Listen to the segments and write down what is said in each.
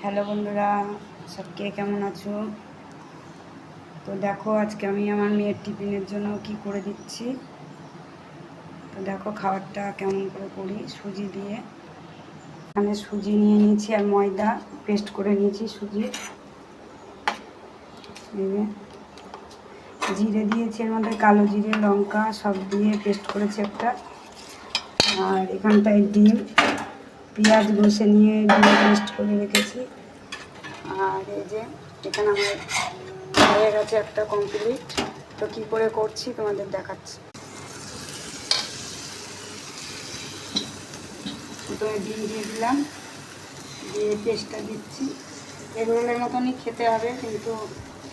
Hello বন্ধুরা, সব কে কেমন আছো? তো দেখো আজকে আমি আমার মেয়ের টিফিনের জন্য কি করে দিচ্ছি। তো দেখো খাবারটা কেমন করে করি। সুজি দিয়ে এখানে সুজি নিয়ে নিয়েছি আর ময়দা পেস্ট করে নিয়েছি। সুজি জিরে দিয়েছি, এর মধ্যে কালো জিরে লঙ্কা সব দিয়ে পেস্ট করেছি একটা। আর এখানটায় ডিম পেঁয়াজ ঘষে নিয়ে ডিম পেস্ট করে রেখেছি। আর এই যে এখানে আমার হয়ে গেছে একটা কমপ্লিট। তো কী করে করছি তোমাদের দেখাচ্ছি। প্রথমে ডিম দিয়ে দিলাম, দিয়ে পেস্টটা দিচ্ছি। এগরোলের মতনই খেতে হবে, কিন্তু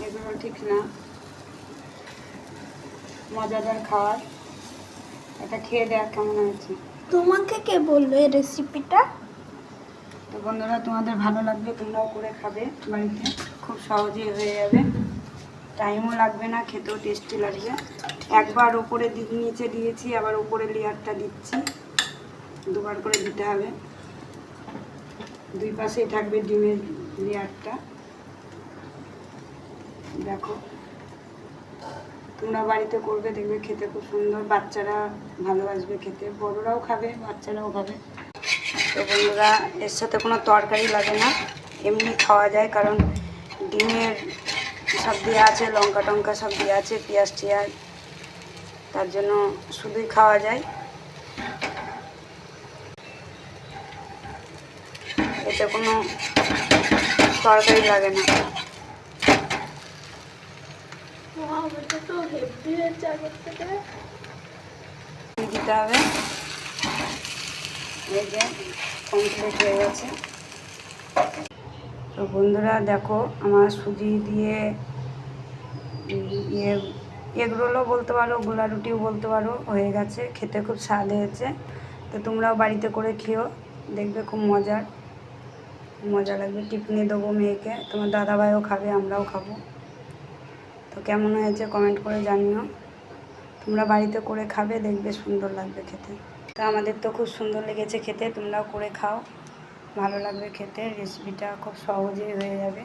এগরোল ঠিক না, মজাদার খাবার। এটা খেয়ে দেখ কেমন হয়েছে। তোমাকে কে বললো এই রেসিপিটা? তো বন্ধুরা, তোমাদের ভালো লাগবে, তোমরাও করে খাবে বাড়িতে। খুব সহজেই হয়ে যাবে, টাইমও লাগবে না, খেতেও টেস্টি লাগবে। একবার ওপরে নিচে দিয়েছি, আবার ওপরে লেয়ারটা দিচ্ছি। দুবার করে দিতে হবে, দুই পাশেই থাকবে ডিমের লেয়ারটা। দেখো তোমরা বাড়িতে করবে, দেখবে খেতে খুব সুন্দর। বাচ্চারা ভালোবাসবে খেতে, বড়রাও খাবে, বাচ্চারাও খাবে। তো বন্ধুরা, এর সাথে কোনো তরকারি লাগে না, এমনি খাওয়া যায়। কারণ ডিমের সব দেওয়া আছে, লঙ্কা টঙ্কা সব দেওয়া আছে, পেঁয়াজ টিয়াজ, তার জন্য শুধুই খাওয়া যায়। এতে কোনো তরকারি লাগে না। দিতে হবে। এই যে কমপ্লিট হয়ে গেছে। তো বন্ধুরা দেখো, আমার সুজি দিয়ে এগরোলও বলতে পারো, গোলা রুটিও বলতে পারো, হয়ে গেছে। খেতে খুব স্বাদ হয়েছে। তো তোমরাও বাড়িতে করে খেও, দেখবে খুব মজা লাগবে। টিফিনে দেবো মেয়েকে, তোমার দাদাভাইও খাবে, আমরাও খাবো। তো কেমন হয়েছে কমেন্ট করে জানিও। তোমরা বাড়িতে করে খাবে, দেখবে সুন্দর লাগবে খেতে। তো আমাদের তো খুব সুন্দর লেগেছে খেতে, তোমরাও করে খাও, ভালো লাগবে খেতে। রেসিপিটা খুব সহজেই হয়ে যাবে।